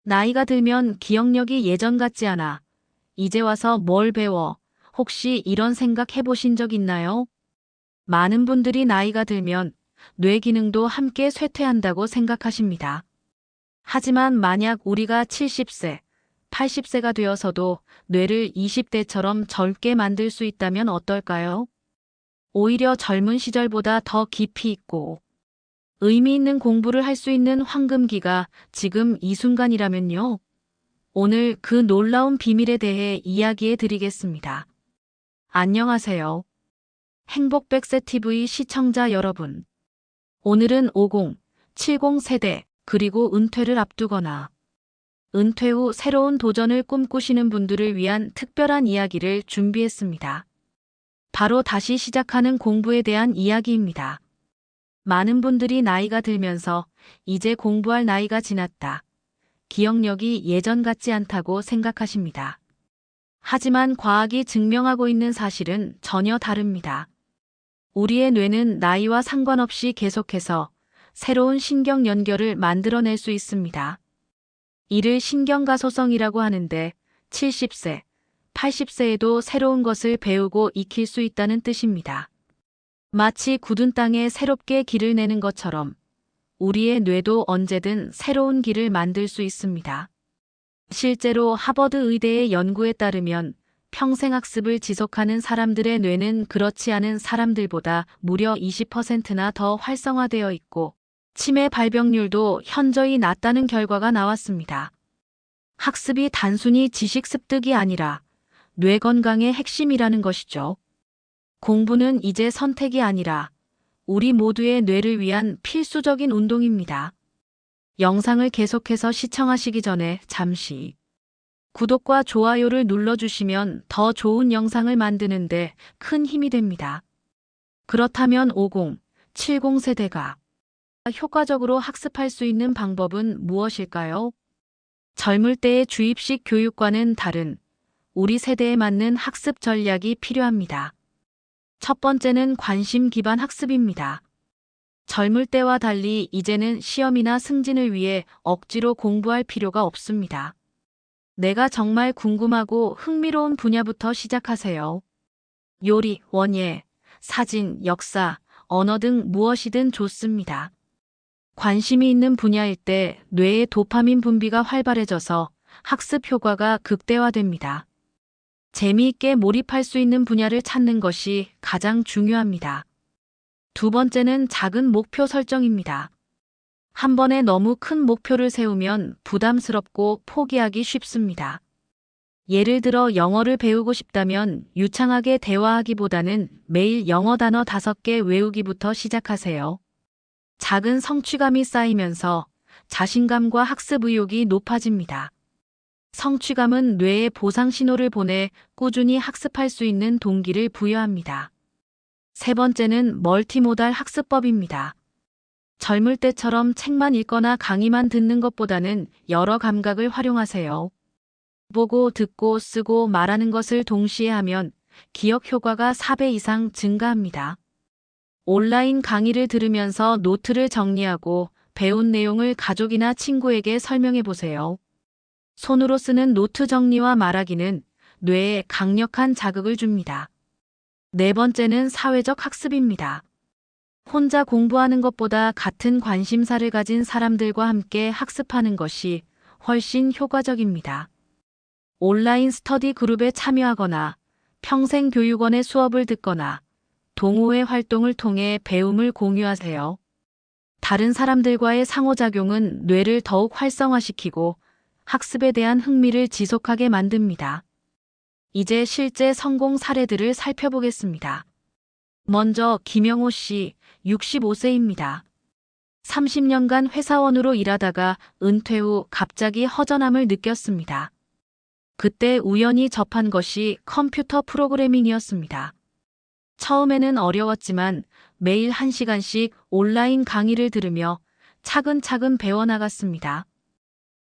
나이가 들면 기억력이 예전 같지 않아. 이제 와서 뭘 배워? 혹시 이런 생각 해보신 적 있나요? 많은 분들이 나이가 들면 뇌 기능도 함께 쇠퇴한다고 생각하십니다. 하지만 만약 우리가 70세, 80세가 되어서도 뇌를 20대처럼 젊게 만들 수 있다면 어떨까요? 오히려 젊은 시절보다 더 깊이 있고 의미 있는 공부를 할 수 있는 황금기가 지금 이 순간이라면요. 오늘 그 놀라운 비밀에 대해 이야기해 드리겠습니다. 안녕하세요. 행복백세 TV 시청자 여러분. 오늘은 50, 70 세대, 그리고 은퇴를 앞두거나 은퇴 후 새로운 도전을 꿈꾸시는 분들을 위한 특별한 이야기를 준비했습니다. 바로 다시 시작하는 공부에 대한 이야기입니다. 많은 분들이 나이가 들면서 이제 공부할 나이가 지났다. 기억력이 예전 같지 않다고 생각하십니다. 하지만 과학이 증명하고 있는 사실은 전혀 다릅니다. 우리의 뇌는 나이와 상관없이 계속해서 새로운 신경 연결을 만들어낼 수 있습니다. 이를 신경가소성이라고 하는데 70세, 80세에도 새로운 것을 배우고 익힐 수 있다는 뜻입니다. 마치 굳은 땅에 새롭게 길을 내는 것처럼 우리의 뇌도 언제든 새로운 길을 만들 수 있습니다. 실제로 하버드 의대의 연구에 따르면 평생 학습을 지속하는 사람들의 뇌는 그렇지 않은 사람들보다 무려 20%나 더 활성화되어 있고 치매 발병률도 현저히 낮다는 결과가 나왔습니다. 학습이 단순히 지식 습득이 아니라 뇌 건강의 핵심이라는 것이죠. 공부는 이제 선택이 아니라 우리 모두의 뇌를 위한 필수적인 운동입니다. 영상을 계속해서 시청하시기 전에 잠시 구독과 좋아요를 눌러주시면 더 좋은 영상을 만드는데 큰 힘이 됩니다. 그렇다면 50, 70 세대가 효과적으로 학습할 수 있는 방법은 무엇일까요? 젊을 때의 주입식 교육과는 다른 우리 세대에 맞는 학습 전략이 필요합니다. 첫 번째는 관심 기반 학습입니다. 젊을 때와 달리 이제는 시험이나 승진을 위해 억지로 공부할 필요가 없습니다. 내가 정말 궁금하고 흥미로운 분야부터 시작하세요. 요리, 원예, 사진, 역사, 언어 등 무엇이든 좋습니다. 관심이 있는 분야일 때 뇌의 도파민 분비가 활발해져서 학습 효과가 극대화됩니다. 재미있게 몰입할 수 있는 분야를 찾는 것이 가장 중요합니다. 두 번째는 작은 목표 설정입니다. 한 번에 너무 큰 목표를 세우면 부담스럽고 포기하기 쉽습니다. 예를 들어 영어를 배우고 싶다면 유창하게 대화하기보다는 매일 영어 단어 5개 외우기부터 시작하세요. 작은 성취감이 쌓이면서 자신감과 학습 의욕이 높아집니다. 성취감은 뇌에 보상 신호를 보내 꾸준히 학습할 수 있는 동기를 부여합니다. 세 번째는 멀티모달 학습법입니다. 젊을 때처럼 책만 읽거나 강의만 듣는 것보다는 여러 감각을 활용하세요. 보고, 듣고, 쓰고, 말하는 것을 동시에 하면 기억 효과가 4배 이상 증가합니다. 온라인 강의를 들으면서 노트를 정리하고 배운 내용을 가족이나 친구에게 설명해 보세요. 손으로 쓰는 노트 정리와 말하기는 뇌에 강력한 자극을 줍니다. 네 번째는 사회적 학습입니다. 혼자 공부하는 것보다 같은 관심사를 가진 사람들과 함께 학습하는 것이 훨씬 효과적입니다. 온라인 스터디 그룹에 참여하거나 평생교육원의 수업을 듣거나 동호회 활동을 통해 배움을 공유하세요. 다른 사람들과의 상호작용은 뇌를 더욱 활성화시키고 학습에 대한 흥미를 지속하게 만듭니다. 이제 실제 성공 사례들을 살펴보겠습니다. 먼저 김영호 씨, 65세입니다. 30년간 회사원으로 일하다가 은퇴 후 갑자기 허전함을 느꼈습니다. 그때 우연히 접한 것이 컴퓨터 프로그래밍이었습니다. 처음에는 어려웠지만 매일 1시간씩 온라인 강의를 들으며 차근차근 배워나갔습니다.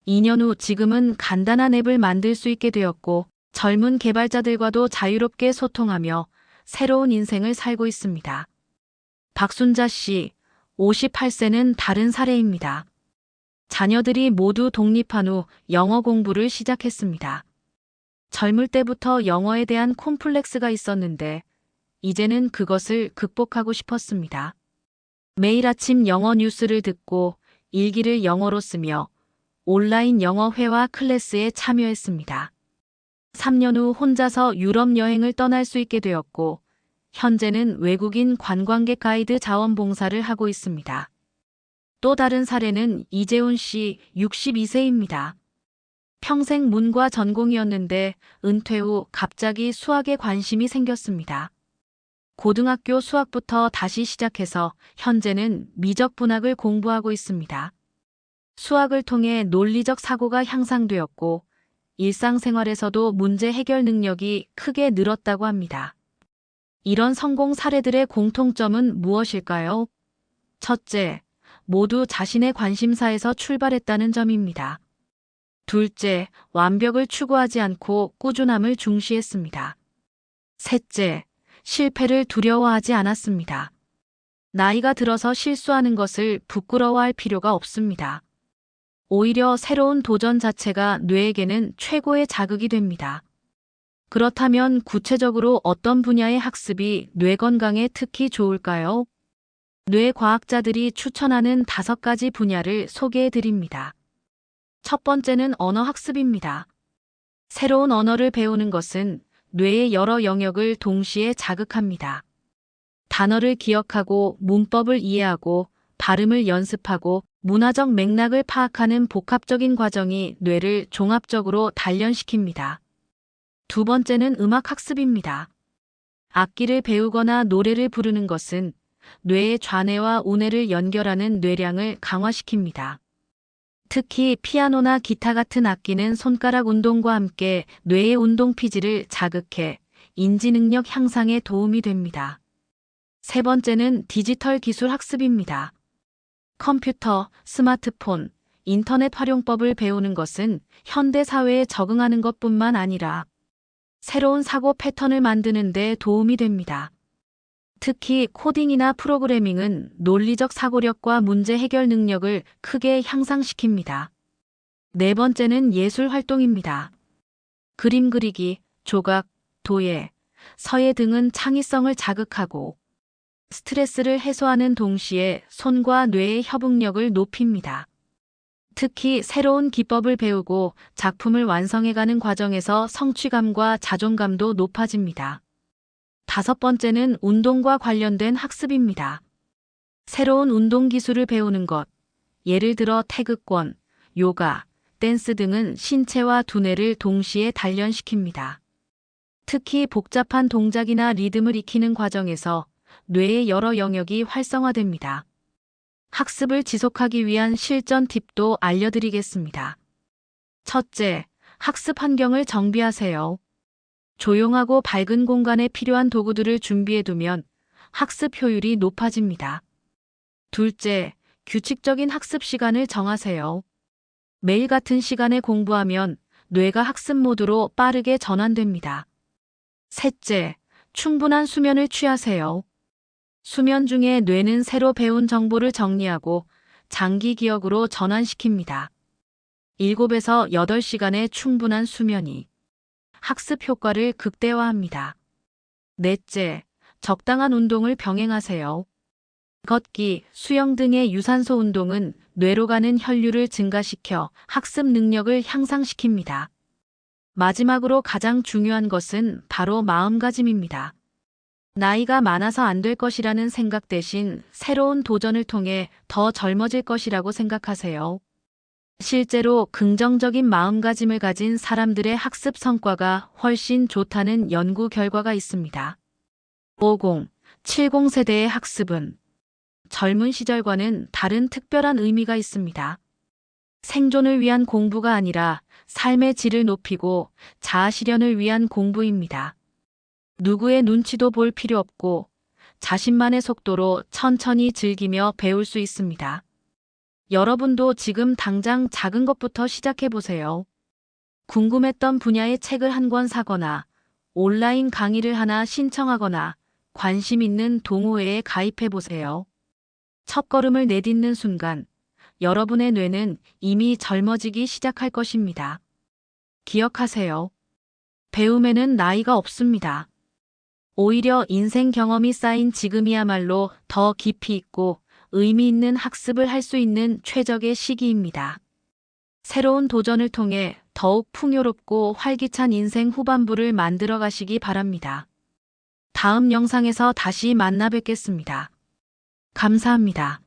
2년 후 지금은 간단한 앱을 만들 수 있게 되었고 젊은 개발자들과도 자유롭게 소통하며 새로운 인생을 살고 있습니다. 박순자 씨, 58세는 다른 사례입니다. 자녀들이 모두 독립한 후 영어 공부를 시작했습니다. 젊을 때부터 영어에 대한 콤플렉스가 있었는데 이제는 그것을 극복하고 싶었습니다. 매일 아침 영어 뉴스를 듣고 일기를 영어로 쓰며 온라인 영어 회화 클래스에 참여했습니다. 3년 후 혼자서 유럽 여행을 떠날 수 있게 되었고 현재는 외국인 관광객 가이드 자원봉사를 하고 있습니다. 또 다른 사례는 이재훈 씨 62세입니다. 평생 문과 전공이었는데 은퇴 후 갑자기 수학에 관심이 생겼습니다. 고등학교 수학부터 다시 시작해서 현재는 미적분학을 공부하고 있습니다. 수학을 통해 논리적 사고가 향상되었고 일상생활에서도 문제 해결 능력이 크게 늘었다고 합니다. 이런 성공 사례들의 공통점은 무엇일까요? 첫째, 모두 자신의 관심사에서 출발했다는 점입니다. 둘째, 완벽을 추구하지 않고 꾸준함을 중시했습니다. 셋째, 실패를 두려워하지 않았습니다. 나이가 들어서 실수하는 것을 부끄러워할 필요가 없습니다. 오히려 새로운 도전 자체가 뇌에게는 최고의 자극이 됩니다. 그렇다면 구체적으로 어떤 분야의 학습이 뇌 건강에 특히 좋을까요? 뇌과학자들이 추천하는 5가지 분야를 소개해 드립니다. 첫 번째는 언어 학습입니다. 새로운 언어를 배우는 것은 뇌의 여러 영역을 동시에 자극합니다. 단어를 기억하고 문법을 이해하고 발음을 연습하고 문화적 맥락을 파악하는 복합적인 과정이 뇌를 종합적으로 단련시킵니다. 두 번째는 음악 학습입니다. 악기를 배우거나 노래를 부르는 것은 뇌의 좌뇌와 우뇌를 연결하는 뇌량을 강화시킵니다. 특히 피아노나 기타 같은 악기는 손가락 운동과 함께 뇌의 운동 피지를 자극해 인지 능력 향상에 도움이 됩니다. 세 번째는 디지털 기술 학습입니다. 컴퓨터, 스마트폰, 인터넷 활용법을 배우는 것은 현대 사회에 적응하는 것뿐만 아니라 새로운 사고 패턴을 만드는 데 도움이 됩니다. 특히 코딩이나 프로그래밍은 논리적 사고력과 문제 해결 능력을 크게 향상시킵니다. 네 번째는 예술 활동입니다. 그림 그리기, 조각, 도예, 서예 등은 창의성을 자극하고 스트레스를 해소하는 동시에 손과 뇌의 협응력을 높입니다. 특히 새로운 기법을 배우고 작품을 완성해가는 과정에서 성취감과 자존감도 높아집니다. 다섯 번째는 운동과 관련된 학습입니다. 새로운 운동 기술을 배우는 것, 예를 들어 태극권, 요가, 댄스 등은 신체와 두뇌를 동시에 단련시킵니다. 특히 복잡한 동작이나 리듬을 익히는 과정에서 뇌의 여러 영역이 활성화됩니다. 학습을 지속하기 위한 실전 팁도 알려드리겠습니다. 첫째, 학습 환경을 정비하세요. 조용하고 밝은 공간에 필요한 도구들을 준비해두면 학습 효율이 높아집니다. 둘째, 규칙적인 학습 시간을 정하세요. 매일 같은 시간에 공부하면 뇌가 학습 모드로 빠르게 전환됩니다. 셋째, 충분한 수면을 취하세요. 수면 중에 뇌는 새로 배운 정보를 정리하고 장기 기억으로 전환시킵니다. 7에서 8시간의 충분한 수면이 학습 효과를 극대화합니다. 넷째, 적당한 운동을 병행하세요. 걷기, 수영 등의 유산소 운동은 뇌로 가는 혈류를 증가시켜 학습 능력을 향상시킵니다. 마지막으로 가장 중요한 것은 바로 마음가짐입니다. 나이가 많아서 안 될 것이라는 생각 대신 새로운 도전을 통해 더 젊어질 것이라고 생각하세요. 실제로 긍정적인 마음가짐을 가진 사람들의 학습 성과가 훨씬 좋다는 연구 결과가 있습니다. 50, 70 세대의 학습은 젊은 시절과는 다른 특별한 의미가 있습니다. 생존을 위한 공부가 아니라 삶의 질을 높이고 자아 실현을 위한 공부입니다. 누구의 눈치도 볼 필요 없고 자신만의 속도로 천천히 즐기며 배울 수 있습니다. 여러분도 지금 당장 작은 것부터 시작해 보세요. 궁금했던 분야의 책을 한 권 사거나 온라인 강의를 하나 신청하거나 관심 있는 동호회에 가입해 보세요. 첫걸음을 내딛는 순간 여러분의 뇌는 이미 젊어지기 시작할 것입니다. 기억하세요. 배움에는 나이가 없습니다. 오히려 인생 경험이 쌓인 지금이야말로 더 깊이 있고 의미 있는 학습을 할 수 있는 최적의 시기입니다. 새로운 도전을 통해 더욱 풍요롭고 활기찬 인생 후반부를 만들어 가시기 바랍니다. 다음 영상에서 다시 만나 뵙겠습니다. 감사합니다.